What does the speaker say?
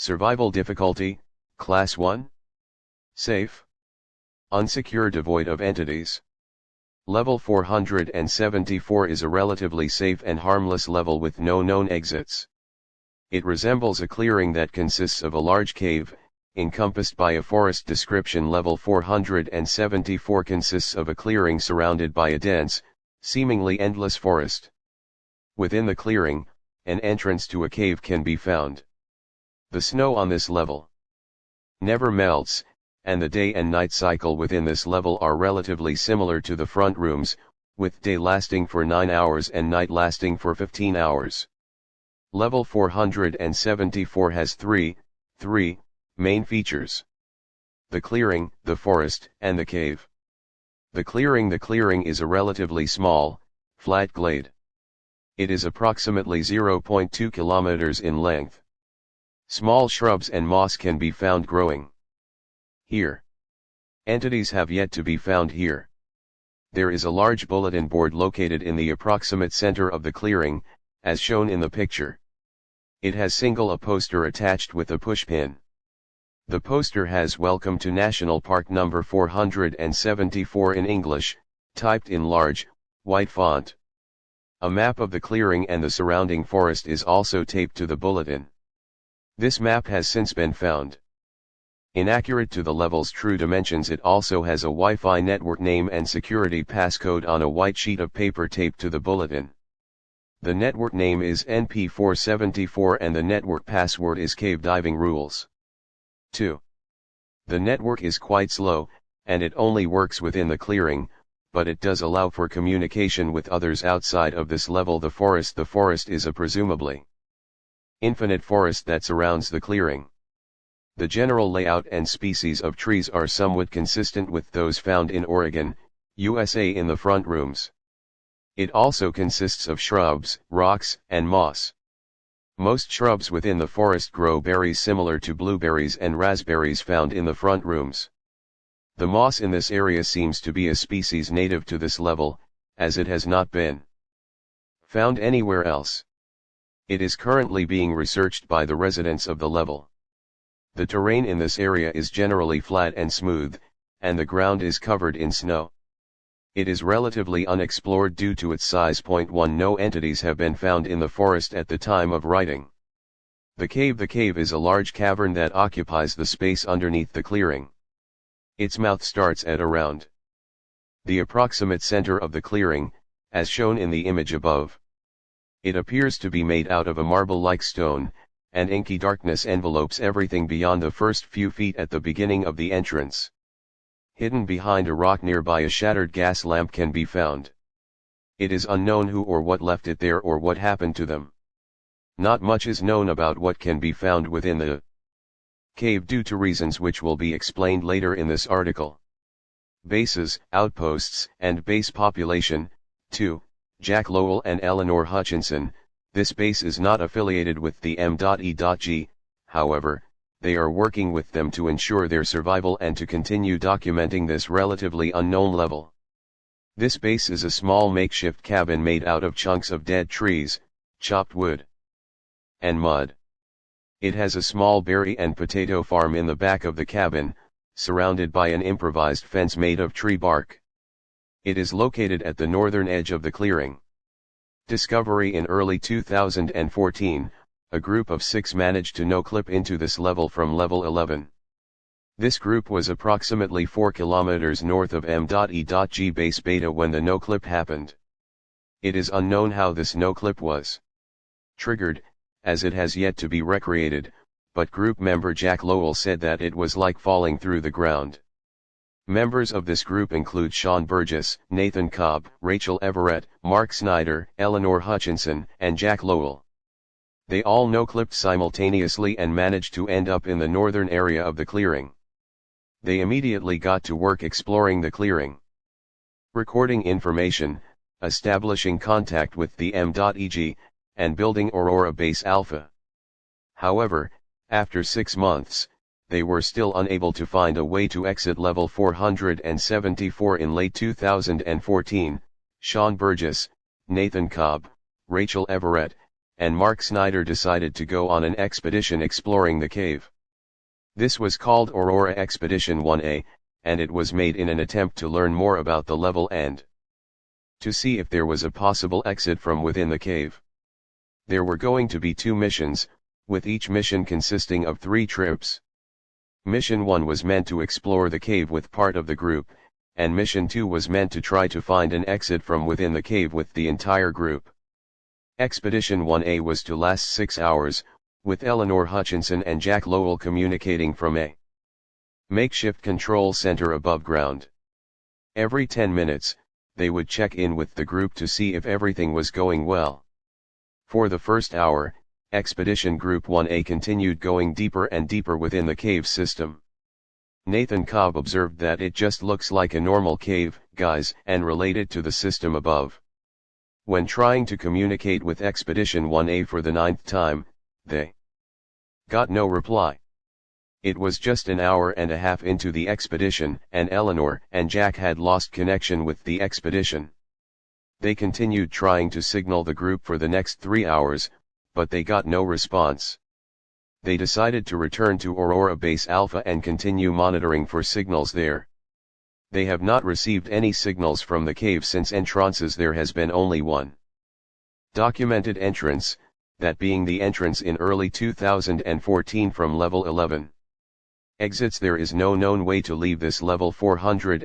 Survival difficulty, Class 1. Safe. Unsecure, devoid of entities. Level 474 is a relatively safe and harmless level with no known exits. It resembles a clearing that consists of a large cave, encompassed by a forest. Description: Level 474 consists of a clearing surrounded by a dense, seemingly endless forest. Within the clearing, an entrance to a cave can be found. The snow on this level never melts, and the day and night cycle within this level are relatively similar to the front rooms, with day lasting for 9 hours and night lasting for 15 hours. Level 474 has three main features: the clearing, the forest, and the cave. The clearing is a relatively small, flat glade. It is approximately 0.2 kilometers in length. Small shrubs and moss can be found growing here. Entities have yet to be found here. There is a large bulletin board located in the approximate center of the clearing, as shown in the picture. It has a poster attached with a pushpin. The poster has "Welcome to National Park number 474" in English, typed in large, white font. A map of the clearing and the surrounding forest is also taped to the bulletin. This map has since been found inaccurate to the level's true dimensions. It also has a Wi-Fi network name and security passcode on a white sheet of paper taped to the bulletin. The network name is NP474 and the network password is Cave Diving Rules 2. The network is quite slow, and it only works within the clearing, but it does allow for communication with others outside of this level. The forest is a presumably infinite forest that surrounds the clearing. The general layout and species of trees are somewhat consistent with those found in Oregon, USA in the front rooms. It also consists of shrubs, rocks, and moss. Most shrubs within the forest grow berries similar to blueberries and raspberries found in the front rooms. The moss in this area seems to be a species native to this level, as it has not been found anywhere else. It is currently being researched by the residents of the level. The terrain in this area is generally flat and smooth, and the ground is covered in snow. It is relatively unexplored due to its size. 1 No entities have been found in the forest at the time of writing. The cave is a large cavern that occupies the space underneath the clearing. Its mouth starts at around the approximate center of the clearing, as shown in the image above. It appears to be made out of a marble-like stone, and inky darkness envelopes everything beyond the first few feet at the beginning of the entrance. Hidden behind a rock nearby, a shattered gas lamp can be found. It is unknown who or what left it there or what happened to them. Not much is known about what can be found within the cave due to reasons which will be explained later in this article. Bases, outposts, and base population. 2. Jack Lowell and Eleanor Hutchinson. This base is not affiliated with the M.E.G, however, they are working with them to ensure their survival and to continue documenting this relatively unknown level. This base is a small makeshift cabin made out of chunks of dead trees, chopped wood, and mud. It has a small berry and potato farm in the back of the cabin, surrounded by an improvised fence made of tree bark. It is located at the northern edge of the clearing. Discovery: in early 2014, a group of 6 managed to no-clip into this level from level 11. This group was approximately 4 kilometers north of M.E.G base beta when the no-clip happened. It is unknown how this no-clip was triggered, as it has yet to be recreated, but group member Jack Lowell said that it was like falling through the ground. Members of this group include Sean Burgess, Nathan Cobb, Rachel Everett, Mark Snyder, Eleanor Hutchinson, and Jack Lowell. They all no-clipped simultaneously and managed to end up in the northern area of the clearing. They immediately got to work exploring the clearing, recording information, establishing contact with the M.E.G, and building Aurora Base Alpha. However, after 6 months, they were still unable to find a way to exit level 474. In late 2014, Sean Burgess, Nathan Cobb, Rachel Everett, and Mark Snyder decided to go on an expedition exploring the cave. This was called Aurora Expedition 1A, and it was made in an attempt to learn more about the level and to see if there was a possible exit from within the cave. There were going to be 2 missions, with each mission consisting of 3 trips. Mission 1 was meant to explore the cave with part of the group, and Mission 2 was meant to try to find an exit from within the cave with the entire group. Expedition 1A was to last 6 hours, with Eleanor Hutchinson and Jack Lowell communicating from a makeshift control center above ground. Every 10 minutes, they would check in with the group to see if everything was going well. For the first hour, Expedition Group 1A continued going deeper and deeper within the cave system. Nathan Cobb observed that it just looks like a normal cave, guys, and related to the system above. When trying to communicate with Expedition 1A for the 9th time, they got no reply. It was just an hour and a half into the expedition, and Eleanor and Jack had lost connection with the expedition. They continued trying to signal the group for the next 3 hours, but they got no response. They decided to return to Aurora Base Alpha and continue monitoring for signals there. They have not received any signals from the cave since entrances. There has been only one documented entrance, that being the entrance in early 2014 from level 11. Exits. There is no known way to leave this level 400.